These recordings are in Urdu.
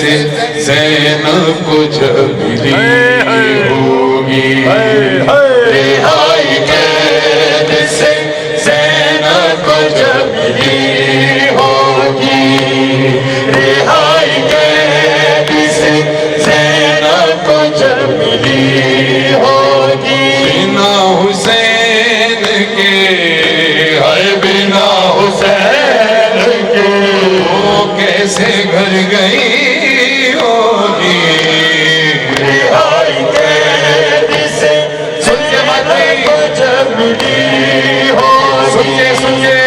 سے زینب کو جب ملی ہوگی، رہائی قید سے زینب کو جب ملی ہوگی، رہائی قید سے زینب کو جب ملی ہوگی، بنا حسین کے، ہائے بنا حسین کے وہ کیسے گھر گئی ہوگی، رہائی قید سے زینب کو جب ملی ہوگی، سنیے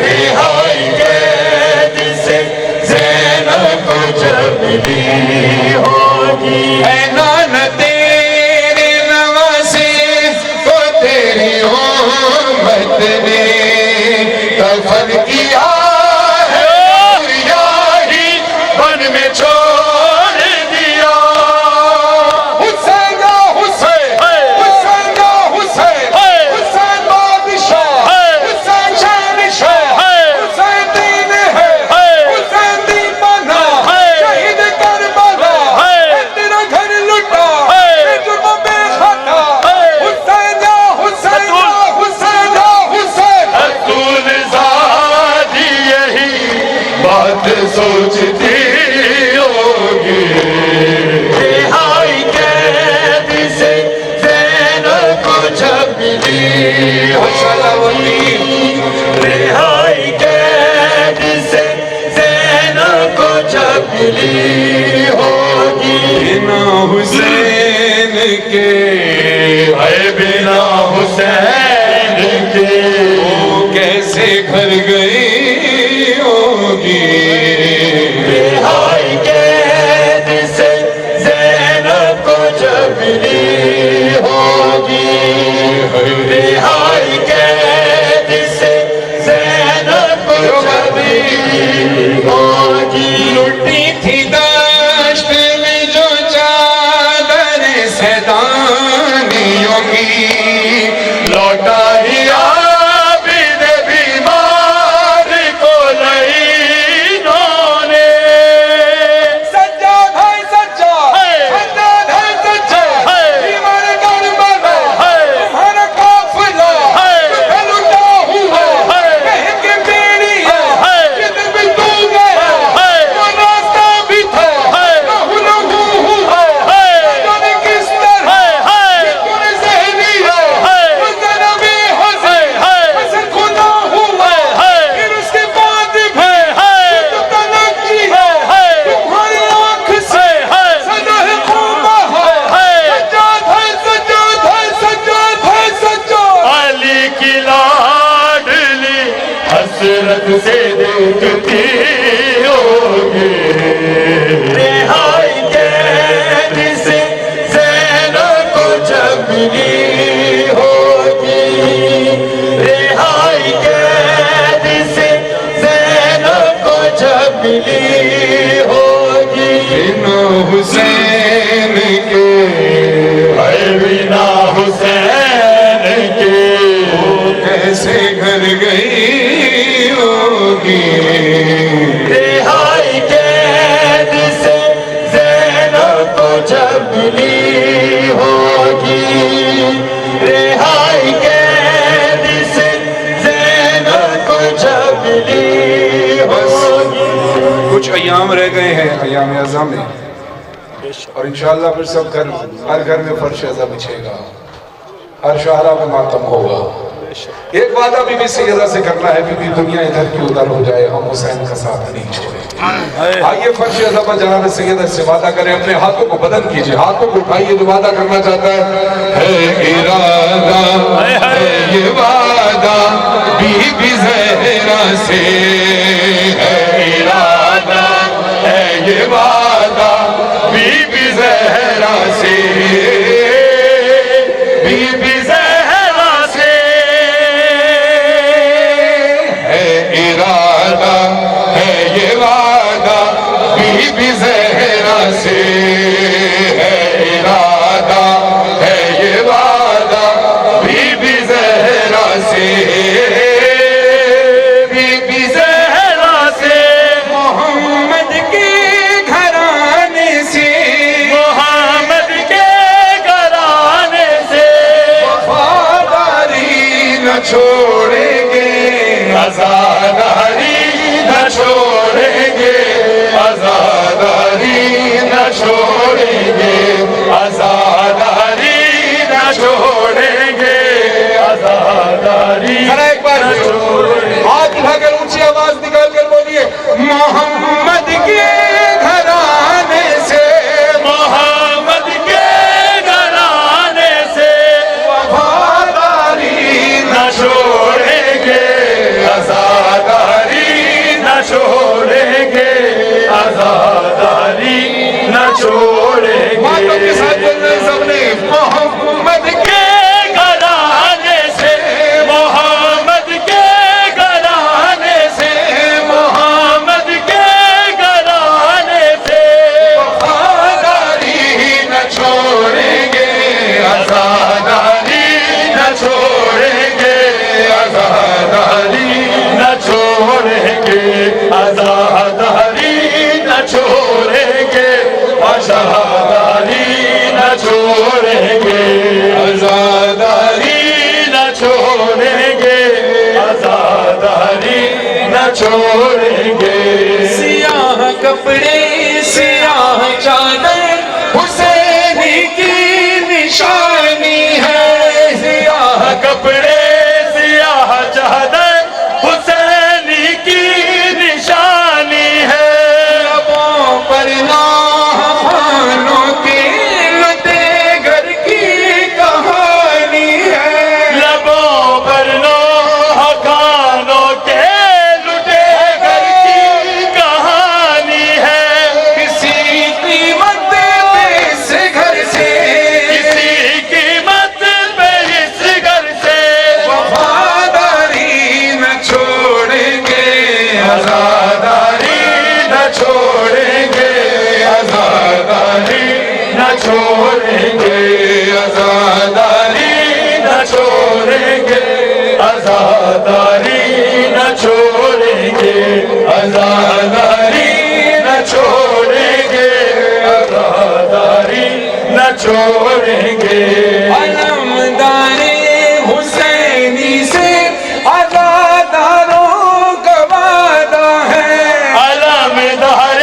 رہائی قید سے زینب کو جب ملی ہوگی، اے نانا تیرے نواسے کو تیری امت نے کفن کیا ہے، یاری بن میں چھوڑ دیا، حسین یا حسین، حسین یا حسین، حسین بادشاہ، حسین شہنشاہ، حسین دین ہے، حسین دین بنا، شہید کربلا، تیرا گھر لٹا، بے جرم بے خطا، حسین یا حسین یا حسین یا حسین، رسول زادی یہی بات سوچتی ہوگی، رہائی قید سے زینب کو جب ملی ہوگی، رہائی قید سے زینب کو جب ملی ہوگی، بنا حسین کے، اے بنا حسین کے وہ کیسے گھر گئی ہوگی، رہائی قید سے زینب کو جب ملی ہوگی، رہائی قید سے زینب کو جب ملی ہوگی، لٹی تھی دشت میں جو چادر سیدانیوں کی، لوٹا ہی عابد بیمار کو لعینوں نے، سجاد ہے سجاد، سجاد ہے سجاد، ایمان کربلا تمہارا قافلہ تمہیں لٹا ہوا، مہنگ بیڑیا جدھر بھی تو گیا وہ راستہ بھی تھا، لہو لہو ہوا، جانے کس طرح کتوں نے ذہنی ہے، حسین ابھی حسین، حسن خدا ہوا، پھر اس کے بعد بھی تو تلقی ہے، تمہاری آنکھ سے سجا ہے خوبہ ہے، سجاد ہے سجاد ہے سجاد ہے سجاد، علی کی لاڈلی حسرت سے دیکھتی ہوگی، رہائی قید سے زینب کو جب ملی ہوگی، رہائی قید سے زینب کو جب ملی ہوگی، بنا حسین کے، اے بنا حسین کے وہ کیسے گھر گئی ہوگی، رہائی قید سے زینب کو جب ملی ہوگی، رہائی قید سے زینب کو جب ملی ہوگی، کچھ ایام رہ گئے ہیں ایام اعزا میں، اور انشاءاللہ پھر سب گھر، ہر گھر میں فرش اعزا بچھے گا، ہر شاہراہ میں ماتم ہوگا، ایک وعدہ بی بی سیدہ سے کرنا ہے، بی بی دنیا ادھر کی ادھر ہو جائے، ہم حسین کا ساتھ نہیں چھوڑیں، آئیے فرش اعزا پر جناب سیدہ سے وعدہ کریں، اپنے ہاتھوں کو بدن کیجئے، ہاتھوں کو اٹھائیے جو وعدہ کرنا چاہتا ہے ارادہ ہے یہ وعدہ بی بی زہرا سے، ہے ارادہ ہے یہ وعدہ بی بی زہرا سے، بی بی زہرا سے، ہے ارادہ ہے یہ وعدہ بی بی زہرا سے، ہے ارادہ ہے یہ وعدہ بی بی زہرا سے، بی بی زہرا سے، محمد کے گھرانے سے محمد کے گھرانے سے وفاداری نہ چھوڑیں گے آزاداری نہ چھوڑیں گے آزاداری نہ چھوڑیں باتوں کے گے ساتھ بول رہے ہیں سب نے محمد کے گھرانے سے محمد کے گھرانے سے محمد کے گھرانے سے وفاداری نہ چھوڑیں گے آزاداری نہ چھوڑیں گے آزاداری نہ چھوڑیں گے آزاداری نہ چھوڑیں گے آزاداری نہ چھوڑیں گے آزاداری نہ چھوڑیں گے آزاداری نہ چھوڑیں گے سیاہ کپڑے سیاہ چادر حسینی کی نشانی ہے سیاہ کپڑے سیاہ چادر حسینی کی نشانی ہے لبوں پر نوحانوں کے لٹے گھر کی کہانی ہے لبوں پر نوح خانوں کے لٹے گھر کی کہانی ہے کسی قیمت پہ اس گھر سے کسی قیمت پہ اس گھر سے وفاداری نہ چھوڑیں گے آزاداری نہ چھوڑیں گے آزاداری نہ چھوڑیں گے آزاداری نہ چھوڑیں گے آزاداری نہ چھوڑیں گے آزاداری نہ چھوڑیں گے آزاداری نہ چھوڑیں گے علمدار حسینی سے آزاداروں کا وعدہ ہے علمدار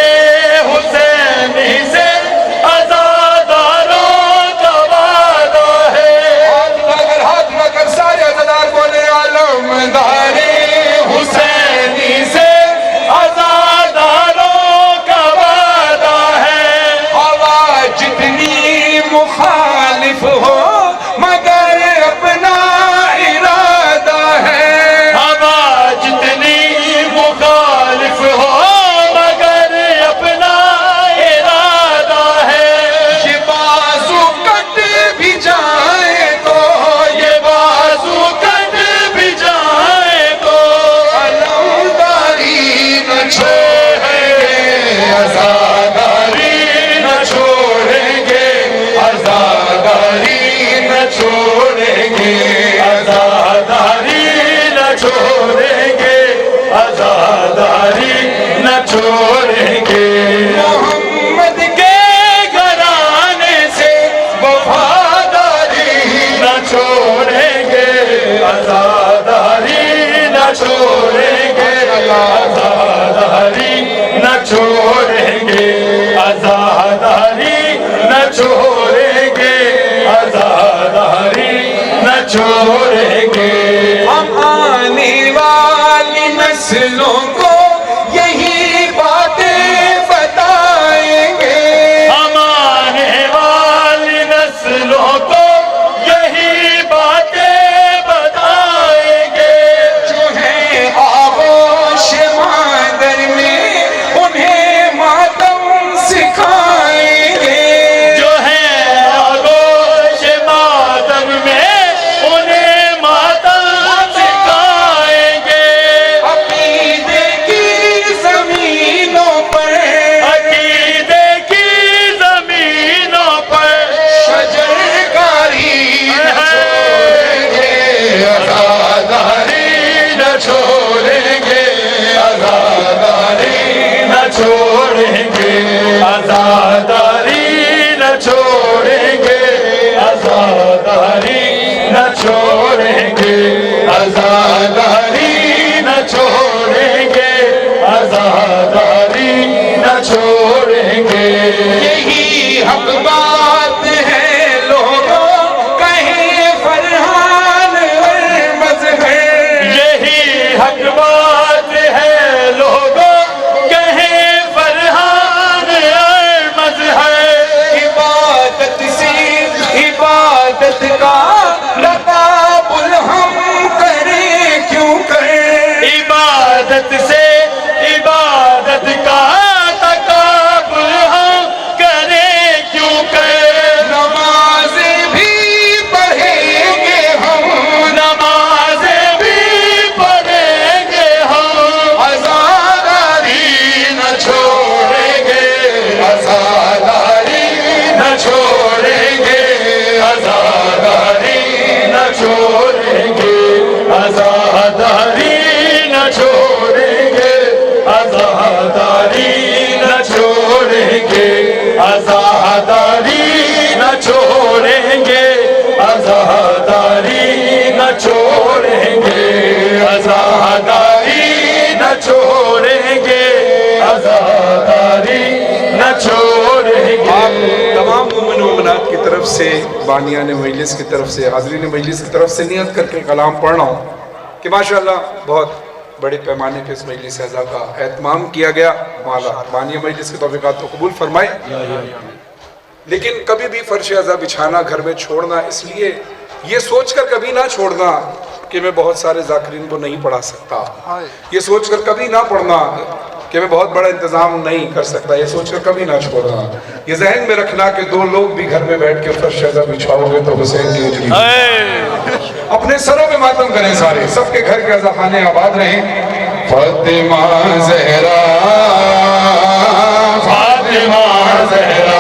حسینی سے آزاداروں کا وعدہ ہے ہاتھ نہ کر سارے عزادار بولے علمدار حسینی سے آزاداروں کا وعدہ ہے ہوا جتنی مخالف ہو مگر اپنا ارادہ ہے ہوا جتنی مخالف ہو مگر اپنا ارادہ ہے یہ بازو کٹ بھی جائے تو یہ بازو کٹ بھی جائے تو علمداری نہ چھوڑیں گے آزاداری نہ چھوڑیں گے آزاداری نہ چھوڑیں گے آزاداری نہ چھوڑیں گے آزاداری نہ چھوڑیں گے محمد کے گھرانے سے وفاداری نہ چھوڑیں گے آزاداری نہ چھوڑیں گے آزاداری نہ چھوڑیں گے آزاداری نہ چھوڑیں گے آزاداری نہ چھوڑیں گے ہم آنے والی نسلوں کو یہی باتیں بتائیں گے ہم آنے والی نسلوں کو یہی باتیں بتائیں گے جو ہے آغوش مادر میں انہیں عبادت سے عبادت کا تقابل ہم کریں کیوں کریں نمازیں بھی پڑھیں گے ہم نمازیں بھی پڑھیں گے ہم عزاداری نہ چھوڑیں گے عزاداری نہ چھوڑیں گے آزاداری نہ چھوڑیں گے آزاداری نہ چھوڑیں گے آزاداری نہ چھوڑیں گے آزاداری نہ چھوڑیں گے آزاداری نہ چھوڑیں گے آزاداری نہ چھوڑیں گے آزاداری نہ چھوڑیں گے تمام مومن و مومنات کی طرف سے بانیان مجلس کی طرف سے حاضرین مجلس کی طرف سے نیت کر کے کلام پڑھ رہا ہوں کہ ماشاءاللہ بہت بڑے پیمانے پہ اس مجلس اعزا کا اہتمام کیا گیا مولا بانی مجلس کی توفیقات کو قبول فرمائے لیکن کبھی بھی فرش اعزا بچھانا گھر میں چھوڑنا اس لیے یہ سوچ کر کبھی نہ چھوڑنا کہ میں بہت سارے ذاکرین کو نہیں پڑھا سکتا یہ سوچ کر کبھی نہ پڑھنا کہ میں بہت بڑا انتظام نہیں کر سکتا یہ سوچ کر کبھی نہ چھوڑنا یہ ذہن میں رکھنا کہ دو لوگ بھی گھر میں بیٹھ کے فرش اعزا بچھاؤ گے تو حسین کی اجری اپنے سروں پہ ماتم کریں سارے سب کے گھر کے اعزا خانے آباد رہیں فاطمہ زہرا فاطمہ زہرا